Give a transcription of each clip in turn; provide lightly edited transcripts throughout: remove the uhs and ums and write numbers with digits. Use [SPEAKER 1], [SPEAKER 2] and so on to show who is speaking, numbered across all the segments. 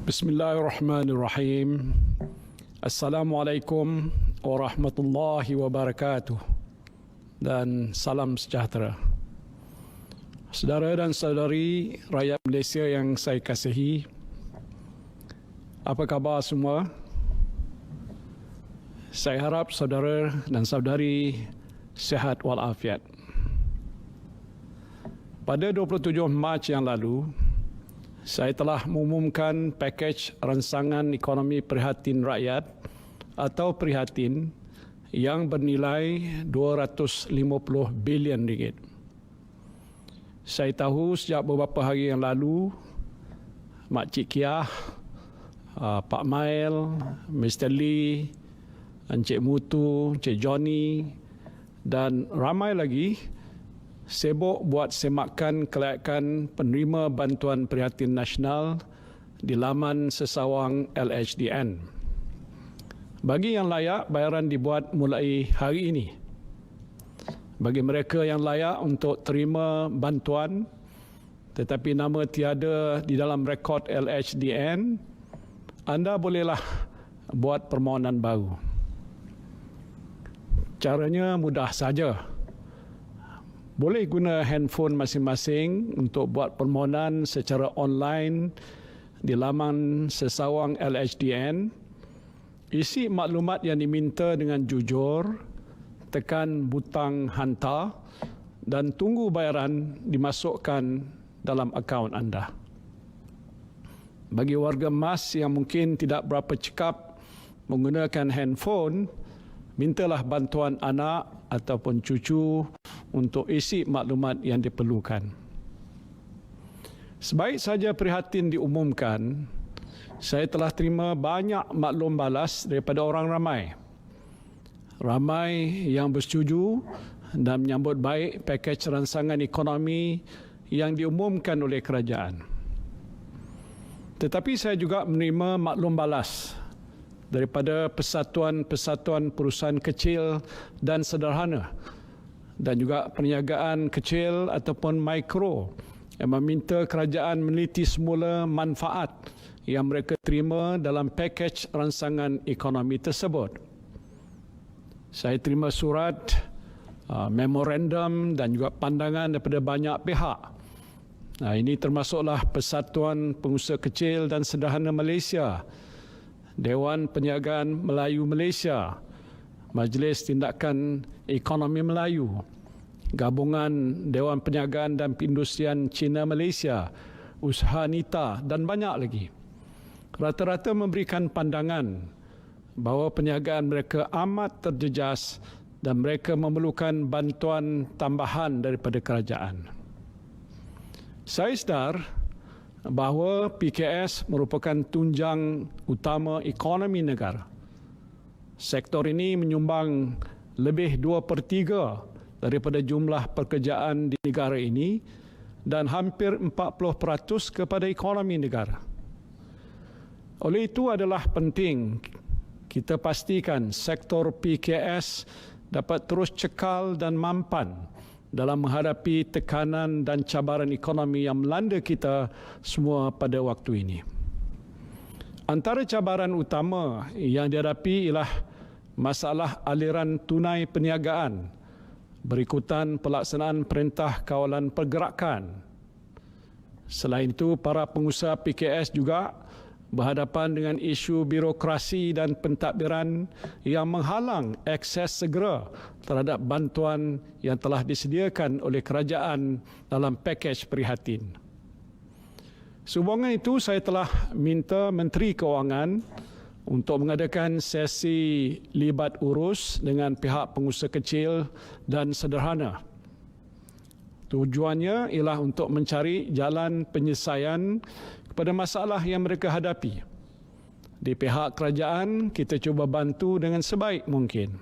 [SPEAKER 1] Bismillahirrahmanirrahim. Assalamualaikum warahmatullahi wabarakatuh. Dan salam sejahtera. Saudara dan saudari rakyat Malaysia yang saya kasihi, apa khabar semua? Saya harap saudara dan saudari sihat walafiat. Pada 27 Mac yang lalu, saya telah mengumumkan pakej ransangan ekonomi prihatin rakyat atau prihatin yang bernilai 250 bilion ringgit. Saya tahu sejak beberapa hari yang lalu, Makcik Kiah, Pak Mail, Mr. Lee, Encik Mutu, Encik Johnny dan ramai lagi sibuk buat semakan kelayakan penerima bantuan prihatin nasional di laman sesawang LHDN. Bagi yang layak, bayaran dibuat mulai hari ini. Bagi mereka yang layak untuk terima bantuan tetapi nama tiada di dalam rekod LHDN, anda bolehlah buat permohonan baru. Caranya mudah saja. Boleh guna handphone masing-masing untuk buat permohonan secara online di laman sesawang LHDN. Isi maklumat yang diminta dengan jujur, tekan butang hantar dan tunggu bayaran dimasukkan dalam akaun anda. Bagi warga emas yang mungkin tidak berapa cekap menggunakan handphone, mintalah bantuan anak ataupun cucu untuk isi maklumat yang diperlukan. Sebaik saja prihatin diumumkan, saya telah terima banyak maklum balas daripada orang ramai. Ramai yang bersetuju dan menyambut baik pakej ransangan ekonomi yang diumumkan oleh kerajaan. Tetapi saya juga menerima maklum balas daripada persatuan-persatuan perusahaan kecil dan sederhana dan juga perniagaan kecil ataupun mikro yang meminta kerajaan meneliti semula manfaat yang mereka terima dalam pakej ransangan ekonomi tersebut. Saya terima surat, memorandum dan juga pandangan daripada banyak pihak. Ini termasuklah Persatuan Pengusaha Kecil dan Sederhana Malaysia, Dewan Perniagaan Melayu Malaysia, Majlis Tindakan Ekonomi Melayu, Gabungan Dewan Perniagaan dan Perindustrian Cina Malaysia, Usaha Nita dan banyak lagi. Rata-rata memberikan pandangan bahawa perniagaan mereka amat terjejas dan mereka memerlukan bantuan tambahan daripada kerajaan. Saya sedar bahawa PKS merupakan tunjang utama ekonomi negara. Sektor ini menyumbang lebih 2/3 daripada jumlah pekerjaan di negara ini dan hampir 40% kepada ekonomi negara. Oleh itu adalah penting kita pastikan sektor PKS dapat terus cekal dan mampan dalam menghadapi tekanan dan cabaran ekonomi yang melanda kita semua pada waktu ini. Antara cabaran utama yang dihadapi ialah masalah aliran tunai perniagaan berikutan pelaksanaan Perintah Kawalan Pergerakan. Selain itu, para pengusaha PKS juga berhadapan dengan isu birokrasi dan pentadbiran yang menghalang akses segera terhadap bantuan yang telah disediakan oleh kerajaan dalam pakej prihatin. Sehubungan itu, saya telah minta Menteri Kewangan untuk mengadakan sesi libat urus dengan pihak pengusaha kecil dan sederhana. Tujuannya ialah untuk mencari jalan penyelesaian kepada masalah yang mereka hadapi. Di pihak kerajaan, kita cuba bantu dengan sebaik mungkin.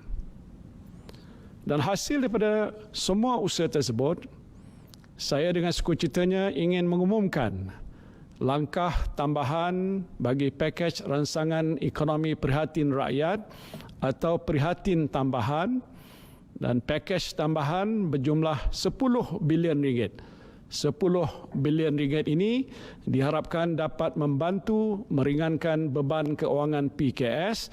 [SPEAKER 1] Dan hasil daripada semua usaha tersebut, saya dengan sukacitanya ingin mengumumkan langkah tambahan bagi pakej ransangan ekonomi prihatin rakyat atau prihatin tambahan, dan pakej tambahan berjumlah 10 bilion ringgit 10 bilion ringgit ini diharapkan dapat membantu meringankan beban keuangan PKS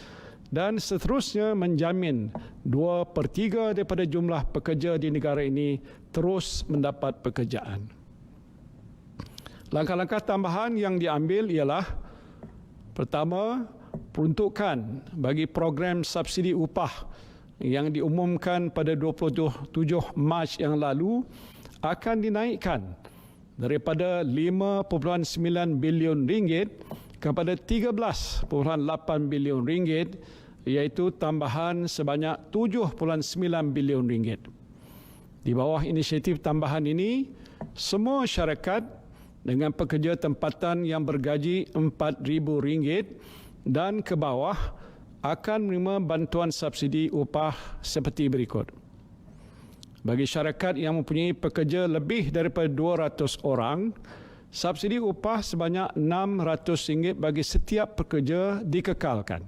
[SPEAKER 1] dan seterusnya menjamin 2/3 daripada jumlah pekerja di negara ini terus mendapat pekerjaan. Langkah-langkah tambahan yang diambil ialah pertama, peruntukan bagi program subsidi upah yang diumumkan pada 27 Mac yang lalu akan dinaikkan daripada 5.9 bilion ringgit kepada 13.8 bilion ringgit, iaitu tambahan sebanyak 7.9 bilion ringgit. Di bawah inisiatif tambahan ini, semua syarikat dengan pekerja tempatan yang bergaji RM4,000 dan ke bawah akan menerima bantuan subsidi upah seperti berikut. Bagi syarikat yang mempunyai pekerja lebih daripada 200 orang, subsidi upah sebanyak RM600 bagi setiap pekerja dikekalkan.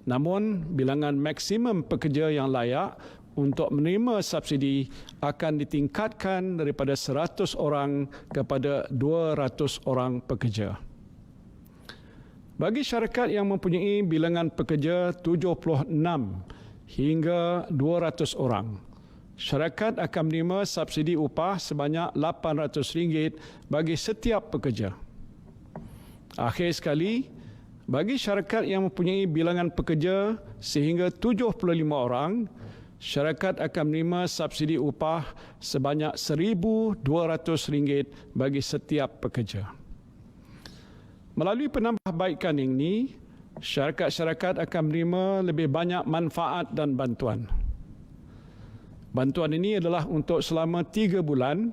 [SPEAKER 1] Namun, bilangan maksimum pekerja yang layak untuk menerima subsidi akan ditingkatkan daripada 100 orang kepada 200 orang pekerja. Bagi syarikat yang mempunyai bilangan pekerja 76 hingga 200 orang, syarikat akan menerima subsidi upah sebanyak RM800 bagi setiap pekerja. Akhir sekali, bagi syarikat yang mempunyai bilangan pekerja sehingga 75 orang, syarikat akan menerima subsidi upah sebanyak RM1,200 bagi setiap pekerja. Melalui penambahbaikan ini, syarikat-syarikat akan menerima lebih banyak manfaat dan bantuan. Bantuan ini adalah untuk selama 3 bulan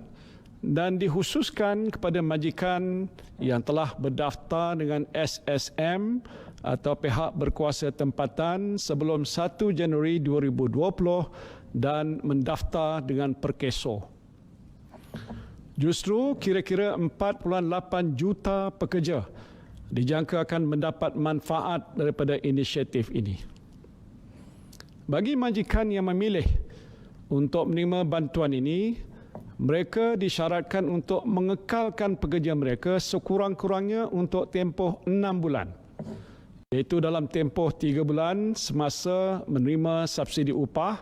[SPEAKER 1] dan dikhususkan kepada majikan yang telah berdaftar dengan SSM atau pihak berkuasa tempatan sebelum 1 Januari 2020 dan mendaftar dengan perkeso. Justru kira-kira 4.8 juta pekerja dijangka akan mendapat manfaat daripada inisiatif ini. Bagi majikan yang memilih untuk menerima bantuan ini, mereka disyaratkan untuk mengekalkan pekerja mereka sekurang-kurangnya untuk tempoh 6 bulan, iaitu dalam tempoh 3 bulan semasa menerima subsidi upah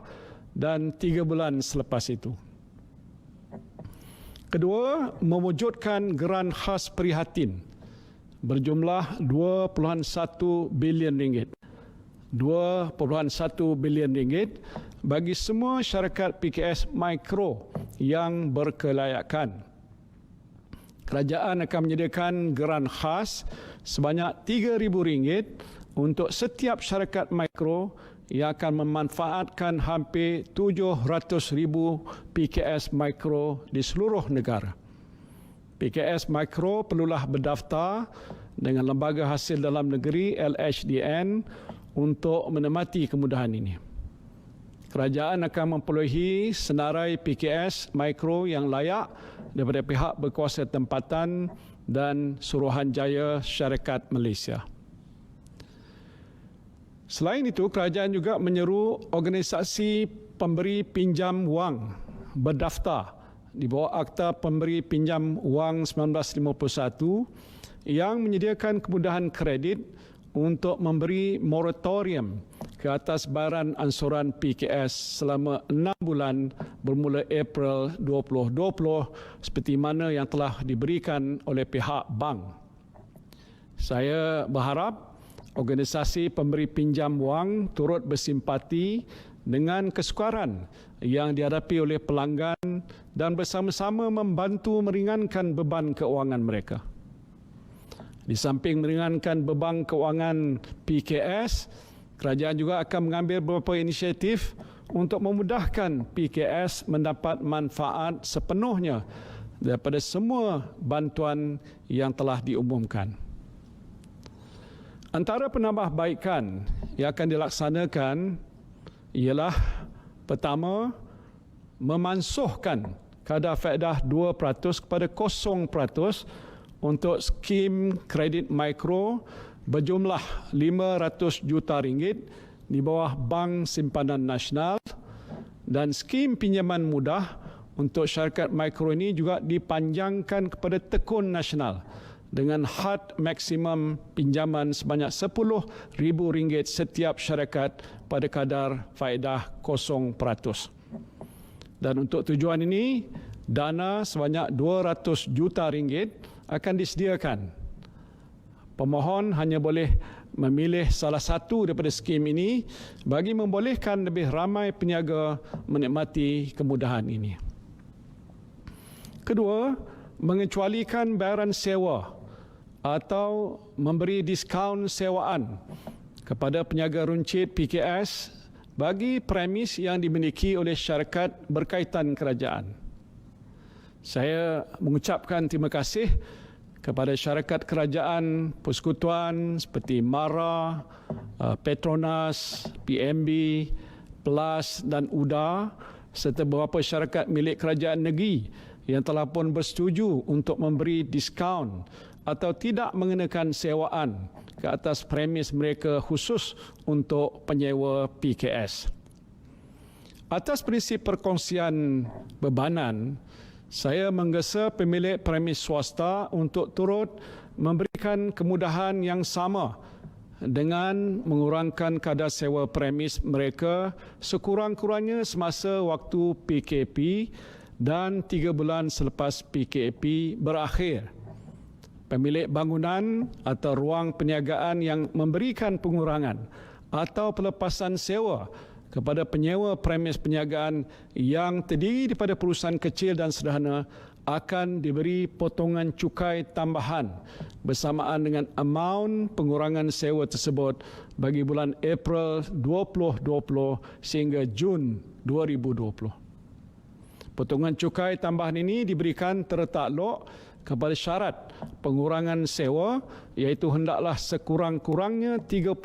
[SPEAKER 1] dan 3 bulan selepas itu. Kedua, mewujudkan geran khas prihatin berjumlah 2.1 bilion ringgit. 2.1 bilion ringgit bagi semua syarikat PKS mikro yang berkelayakan. Kerajaan akan menyediakan geran khas sebanyak RM3,000 untuk setiap syarikat mikro yang akan memanfaatkan hampir 700,000 PKS mikro di seluruh negara. PKS mikro perlulah berdaftar dengan Lembaga Hasil Dalam Negeri LHDN untuk menikmati kemudahan ini. Kerajaan akan memperolehi senarai PKS mikro yang layak daripada pihak berkuasa tempatan dan Suruhanjaya Syarikat Malaysia. Selain itu, kerajaan juga menyeru organisasi pemberi pinjam wang berdaftar di bawah Akta Pemberi Pinjam Wang 1951 yang menyediakan kemudahan kredit untuk memberi moratorium ke atas bayaran ansuran PKS selama 6 bulan bermula April 2020 seperti mana yang telah diberikan oleh pihak bank. Saya berharap organisasi pemberi pinjam wang turut bersimpati dengan kesukaran yang dihadapi oleh pelanggan dan bersama-sama membantu meringankan beban keuangan mereka. Di samping meringankan beban keuangan PKS, kerajaan juga akan mengambil beberapa inisiatif untuk memudahkan PKS mendapat manfaat sepenuhnya daripada semua bantuan yang telah diumumkan. Antara penambahbaikan yang akan dilaksanakan ialah pertama, memansuhkan kadar faedah 2% kepada 0% untuk skim kredit mikro berjumlah RM500 juta di bawah Bank Simpanan Nasional dan skim pinjaman mudah untuk syarikat mikro ini juga dipanjangkan kepada tekun nasional dengan had maksimum pinjaman sebanyak RM10,000 setiap syarikat pada kadar faedah 0%. Dan untuk tujuan ini, dana sebanyak RM200 juta akan disediakan. Pemohon hanya boleh memilih salah satu daripada skim ini bagi membolehkan lebih ramai peniaga menikmati kemudahan ini. Kedua, mengecualikan bayaran sewa atau memberi diskaun sewaan kepada peniaga runcit PKS bagi premis yang dimiliki oleh syarikat berkaitan kerajaan. Saya mengucapkan terima kasih kepada syarikat kerajaan persekutuan seperti MARA, Petronas, PMB, PLAS dan UDA serta beberapa syarikat milik kerajaan negeri yang telah pun bersetuju untuk memberi diskaun atau tidak mengenakan sewaan ke atas premis mereka khusus untuk penyewa PKS. Atas prinsip perkongsian bebanan, saya menggesa pemilik premis swasta untuk turut memberikan kemudahan yang sama dengan mengurangkan kadar sewa premis mereka sekurang-kurangnya semasa waktu PKP dan 3 bulan selepas PKP berakhir. Pemilik bangunan atau ruang perniagaan yang memberikan pengurangan atau pelepasan sewa kepada penyewa premis perniagaan yang terdiri daripada perusahaan kecil dan sederhana akan diberi potongan cukai tambahan bersamaan dengan amaun pengurangan sewa tersebut bagi bulan April 2020 sehingga Jun 2020. Potongan cukai tambahan ini diberikan tertakluk kepada syarat pengurangan sewa iaitu hendaklah sekurang-kurangnya 30%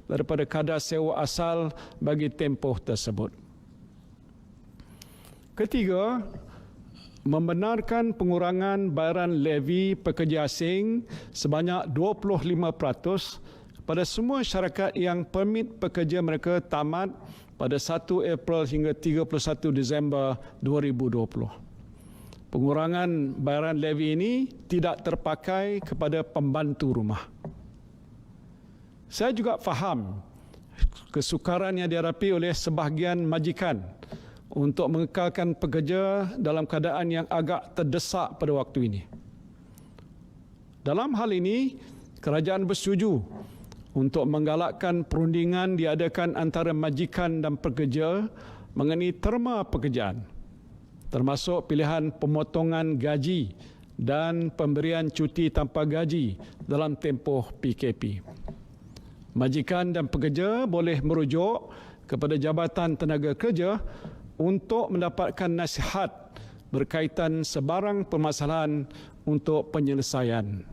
[SPEAKER 1] daripada kadar sewa asal bagi tempoh tersebut. Ketiga, membenarkan pengurangan bayaran levi pekerja asing sebanyak 25% pada semua syarikat yang permit pekerja mereka tamat pada 1 April hingga 31 Disember 2020. Pengurangan bayaran levi ini tidak terpakai kepada pembantu rumah. Saya juga faham kesukaran yang dihadapi oleh sebahagian majikan untuk mengekalkan pekerja dalam keadaan yang agak terdesak pada waktu ini. Dalam hal ini, kerajaan bersetuju untuk menggalakkan perundingan diadakan antara majikan dan pekerja mengenai terma pekerjaan, termasuk pilihan pemotongan gaji dan pemberian cuti tanpa gaji dalam tempoh PKP. Majikan dan pekerja boleh merujuk kepada Jabatan Tenaga Kerja untuk mendapatkan nasihat berkaitan sebarang permasalahan untuk penyelesaian.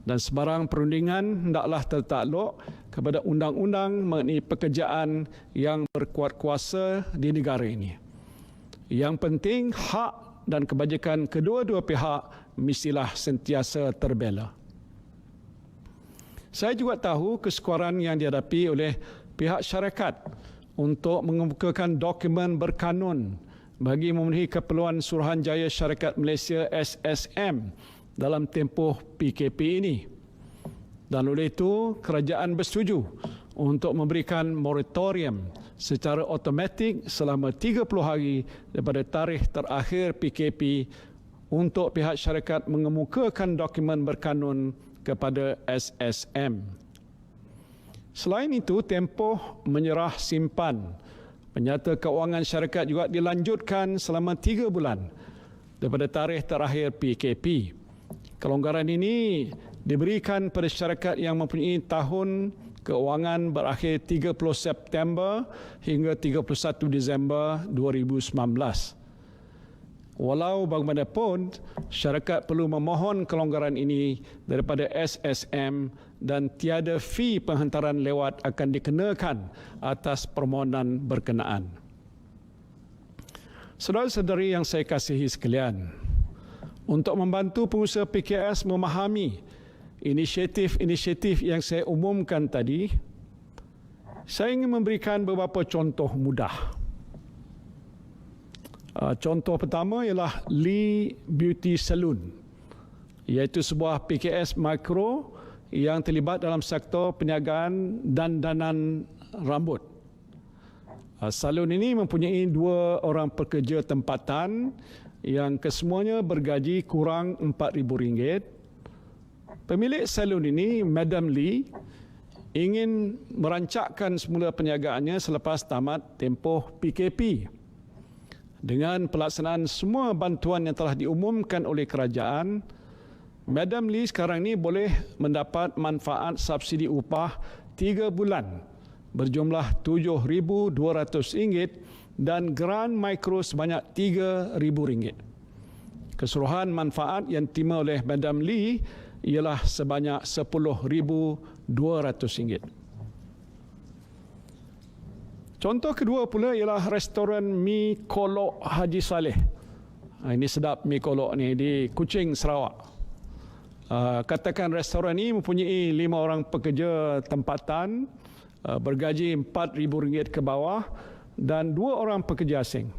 [SPEAKER 1] Dan sebarang perundingan hendaklah tertakluk kepada undang-undang mengenai pekerjaan yang berkuat kuasa di negara ini. Yang penting, hak dan kebajikan kedua-dua pihak mestilah sentiasa terbela. Saya juga tahu kesukaran yang dihadapi oleh pihak syarikat untuk mengemukakan dokumen berkanun bagi memenuhi keperluan Suruhanjaya Syarikat Malaysia SSM dalam tempoh PKP ini. Dan oleh itu, kerajaan bersetuju untuk memberikan moratorium secara automatik selama 30 hari daripada tarikh terakhir PKP untuk pihak syarikat mengemukakan dokumen berkanun kepada SSM. Selain itu, tempoh menyerah simpan penyata keuangan syarikat juga dilanjutkan selama 3 bulan daripada tarikh terakhir PKP. Kelonggaran ini diberikan pada syarikat yang mempunyai tahun keuangan berakhir 30 September hingga 31 Disember 2019. Walau bagaimanapun, syarikat perlu memohon kelonggaran ini daripada SSM dan tiada fee penghantaran lewat akan dikenakan atas permohonan berkenaan. Saudara-saudari yang saya kasihi sekalian, untuk membantu pengusaha PKS memahami inisiatif-inisiatif yang saya umumkan tadi, saya ingin memberikan beberapa contoh mudah. Contoh pertama ialah Lee Beauty Salon, iaitu sebuah PKS mikro yang terlibat dalam sektor perniagaan dandanan rambut. Salon ini mempunyai 2 orang pekerja tempatan yang kesemuanya bergaji kurang RM4,000. Pemilik salon ini, Madam Lee, ingin merancakkan semula perniagaannya selepas tamat tempoh PKP. Dengan pelaksanaan semua bantuan yang telah diumumkan oleh kerajaan, Madam Lee sekarang ini boleh mendapat manfaat subsidi upah 3 bulan berjumlah RM7,200 dan geran mikro sebanyak RM3,000. Keseluruhan manfaat yang diterima oleh Madam Lee ialah sebanyak RM10,200. Contoh kedua pula ialah restoran Mi Kolok Haji Saleh. Ini sedap Mi Kolok ni di Kuching, Sarawak. Katakan restoran ini mempunyai 5 orang pekerja tempatan, bergaji RM4,000 ke bawah dan 2 orang pekerja asing.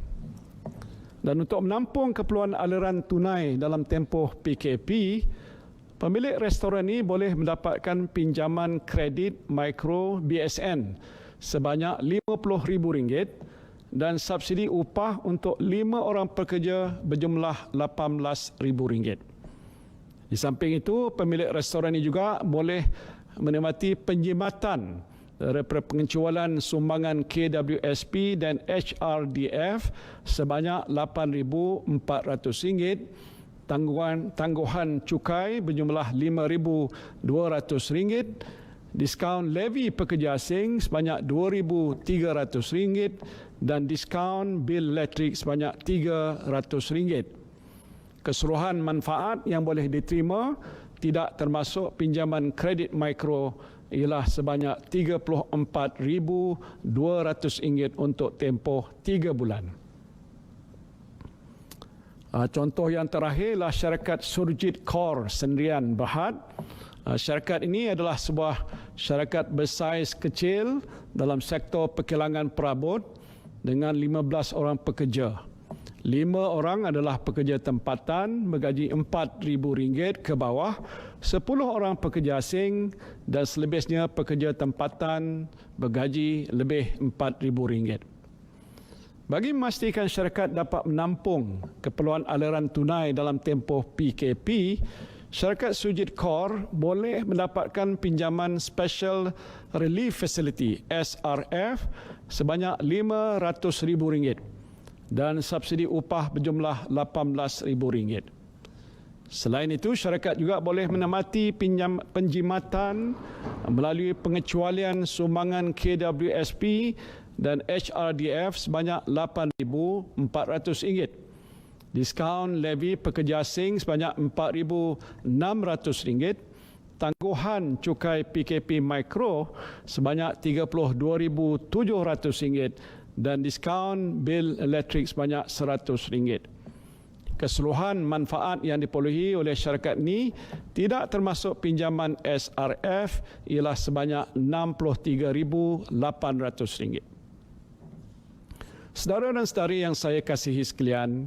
[SPEAKER 1] Dan untuk menampung keperluan aliran tunai dalam tempoh PKP, pemilik restoran ini boleh mendapatkan pinjaman kredit mikro BSN sebanyak RM50,000 dan subsidi upah untuk 5 orang pekerja berjumlah RM18,000. Di samping itu, pemilik restoran ini juga boleh menikmati penjimatan daripada pengecualian sumbangan KWSP dan HRDF sebanyak RM8,400, tangguhan cukai berjumlah RM5,200, diskaun levy pekerja asing sebanyak RM2,300 dan diskaun bil elektrik sebanyak RM300. Keseluruhan manfaat yang boleh diterima tidak termasuk pinjaman kredit mikro ialah sebanyak RM34,200 untuk tempoh 3 bulan. Contoh yang terakhir ialah syarikat Surjit Kor Sendirian Berhad. Syarikat ini adalah sebuah syarikat bersaiz kecil dalam sektor perkilangan perabot dengan 15 orang pekerja. 5 orang adalah pekerja tempatan bergaji RM4,000 ke bawah, 10 orang pekerja asing dan selebihnya pekerja tempatan bergaji lebih RM4,000. Bagi memastikan syarikat dapat menampung keperluan aliran tunai dalam tempoh PKP, syarikat Surjit Kor boleh mendapatkan pinjaman Special Relief Facility SRF sebanyak RM500,000 dan subsidi upah berjumlah RM18,000. Selain itu, syarikat juga boleh menikmati penjimatan melalui pengecualian sumbangan KWSP dan HRDF sebanyak RM8,400, diskaun levy pekerja asing sebanyak RM4,600, tangguhan cukai PKP mikro sebanyak RM32,700 dan diskaun bil elektrik sebanyak RM100. Keseluruhan manfaat yang diperolehi oleh syarikat ini tidak termasuk pinjaman SRF ialah sebanyak RM63,800. Saudara dan saudari yang saya kasihi sekalian,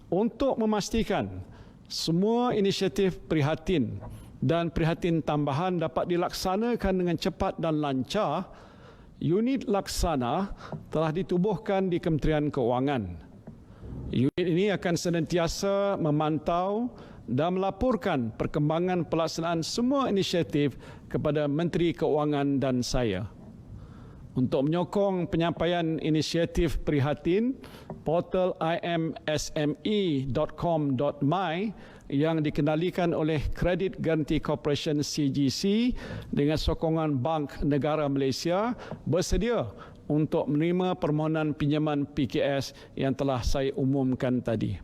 [SPEAKER 1] untuk memastikan semua inisiatif prihatin dan prihatin tambahan dapat dilaksanakan dengan cepat dan lancar, unit laksana telah ditubuhkan di Kementerian Keuangan. Unit ini akan senantiasa memantau dan melaporkan perkembangan pelaksanaan semua inisiatif kepada Menteri Keuangan dan saya. Untuk menyokong penyampaian inisiatif prihatin, portal imsme.com.my yang dikendalikan oleh Credit Guarantee Corporation CGC dengan sokongan Bank Negara Malaysia bersedia untuk menerima permohonan pinjaman PKS yang telah saya umumkan tadi.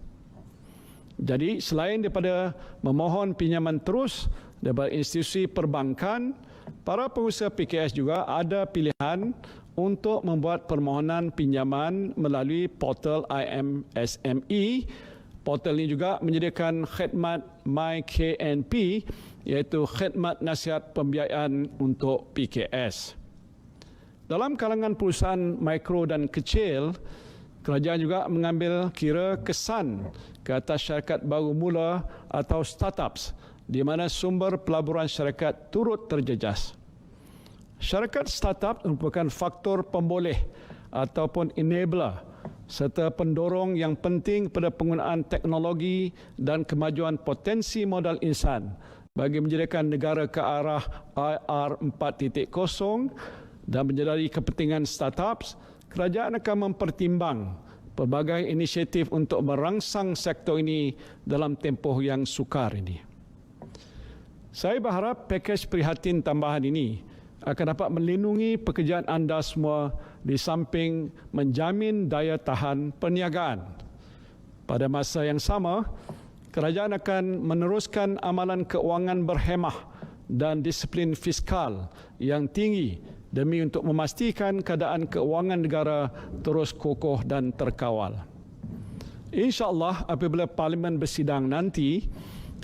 [SPEAKER 1] Jadi, selain daripada memohon pinjaman terus daripada institusi perbankan, para pengusaha PKS juga ada pilihan untuk membuat permohonan pinjaman melalui portal IMSME. Portal ini juga menyediakan khidmat MyKNP, iaitu khidmat nasihat pembiayaan untuk PKS. Dalam kalangan perusahaan mikro dan kecil, Kerajaan juga mengambil kira kesan ke atas syarikat baru mula atau startups di mana sumber pelaburan syarikat turut terjejas. Syarikat startup merupakan faktor pemboleh ataupun enabler serta pendorong yang penting pada penggunaan teknologi dan kemajuan potensi modal insan bagi menjadikan negara ke arah IR 4.0 dan menyedari kepentingan startups. Kerajaan akan mempertimbang pelbagai inisiatif untuk merangsang sektor ini dalam tempoh yang sukar ini. Saya berharap pakej prihatin tambahan ini akan dapat melindungi pekerjaan anda semua di samping menjamin daya tahan perniagaan. Pada masa yang sama, kerajaan akan meneruskan amalan keuangan berhemah dan disiplin fiskal yang tinggi demi untuk memastikan keadaan keuangan negara terus kokoh dan terkawal. InsyaAllah apabila Parlimen bersidang nanti,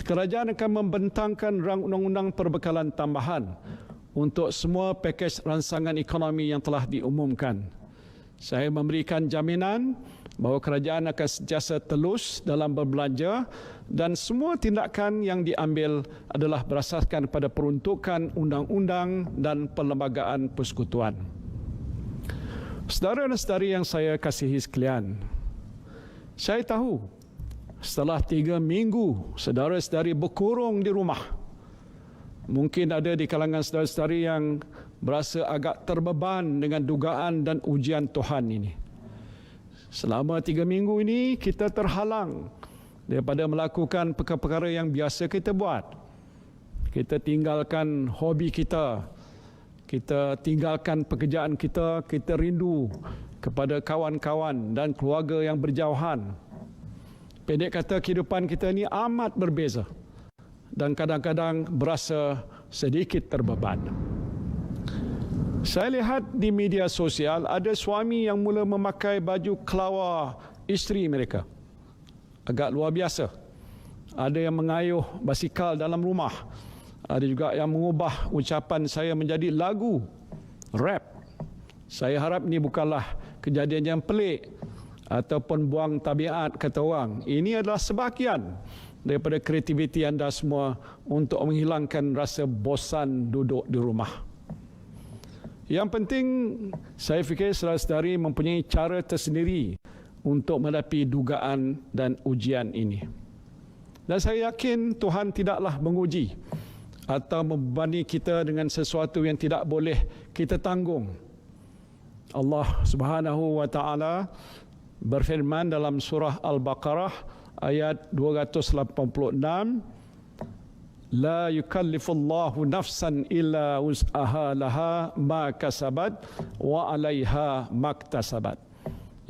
[SPEAKER 1] kerajaan akan membentangkan rang undang-undang perbekalan tambahan untuk semua pakej ransangan ekonomi yang telah diumumkan. Saya memberikan jaminan bahawa kerajaan akan sentiasa telus dalam berbelanja dan semua tindakan yang diambil adalah berasaskan pada peruntukan undang-undang dan perlembagaan persekutuan. Saudara dan saudari yang saya kasihi sekalian, saya tahu setelah 3 minggu saudara-saudari berkurung di rumah, mungkin ada di kalangan saudara-saudari yang berasa agak terbeban dengan dugaan dan ujian Tuhan ini. Selama 3 minggu ini kita terhalang daripada melakukan perkara-perkara yang biasa kita buat. Kita tinggalkan hobi kita, kita tinggalkan pekerjaan kita, kita rindu kepada kawan-kawan dan keluarga yang berjauhan. Pendek kata, kehidupan kita ini amat berbeza dan kadang-kadang berasa sedikit terbeban. Saya lihat di media sosial ada suami yang mula memakai baju kelawar isteri mereka. Agak luar biasa. Ada yang mengayuh basikal dalam rumah. Ada juga yang mengubah ucapan saya menjadi lagu rap. Saya harap ini bukanlah kejadian yang pelik ataupun buang tabiat kata orang. Ini adalah sebahagian daripada kreativiti anda semua untuk menghilangkan rasa bosan duduk di rumah. Yang penting, saya fikir saudara-saudari mempunyai cara tersendiri untuk menghadapi dugaan dan ujian ini. Dan saya yakin Tuhan tidaklah menguji atau membebani kita dengan sesuatu yang tidak boleh kita tanggung. Allah Subhanahu wa taala berfirman dalam surah Al-Baqarah ayat 286, La yukallifullahu nafsan illa wus'aha laha ma kasabat wa 'alaiha maktasabat.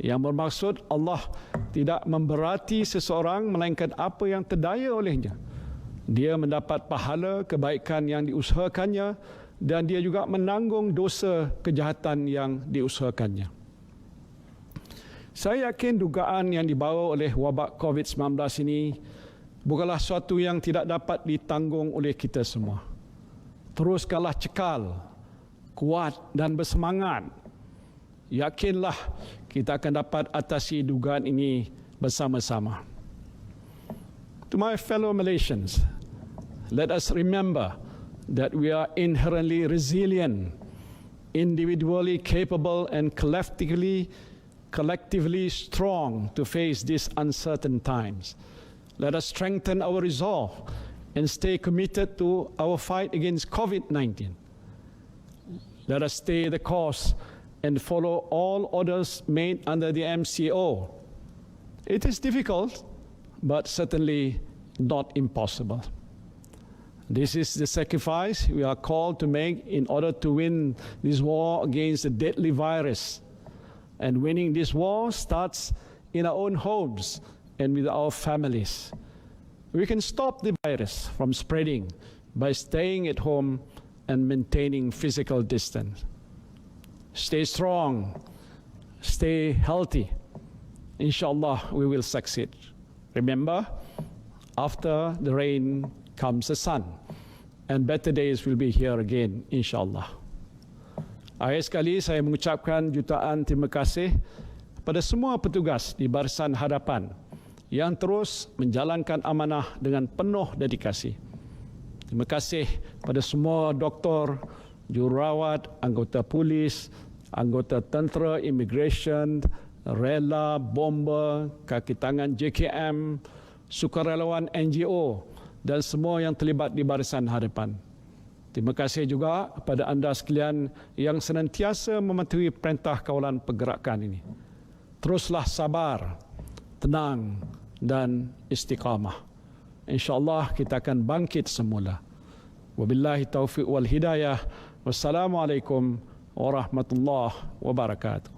[SPEAKER 1] Yang bermaksud Allah tidak memberati seseorang melainkan apa yang terdaya olehnya. Dia mendapat pahala kebaikan yang diusahakannya dan dia juga menanggung dosa kejahatan yang diusahakannya. Saya yakin dugaan yang dibawa oleh wabak COVID-19 ini bukanlah suatu yang tidak dapat ditanggung oleh kita semua. Teruskanlah cekal, kuat dan bersemangat. Yakinlah kita akan dapat atasi dugaan ini bersama-sama. To my fellow Malaysians, let us remember that we are inherently resilient, individually capable and collectively strong to face these uncertain times. Let us strengthen our resolve and stay committed to our fight against COVID-19. Let us stay the course and follow all orders made under the MCO. It is difficult, but certainly not impossible. This is the sacrifice we are called to make in order to win this war against the deadly virus. And winning this war starts in our own homes and with our families. We can stop the virus from spreading by staying at home and maintaining physical distance. Stay strong, stay healthy. Inshallah, we will succeed. Remember, after the rain comes the sun, and better days will be here again, inshallah. Akhir sekali saya mengucapkan jutaan terima kasih kepada semua petugas di Barisan Hadapan yang terus menjalankan amanah dengan penuh dedikasi. Terima kasih pada semua doktor, jururawat, anggota polis, anggota tentera, immigration, rela, bomba, kaki tangan JKM, sukarelawan NGO dan semua yang terlibat di Barisan Hadapan. Terima kasih juga kepada anda sekalian yang senantiasa mematuhi perintah kawalan pergerakan ini. Teruslah sabar, tenang dan istiqamah. InsyaAllah kita akan bangkit semula. Wabillahi taufiq wal hidayah. Wassalamualaikum warahmatullahi wabarakatuh.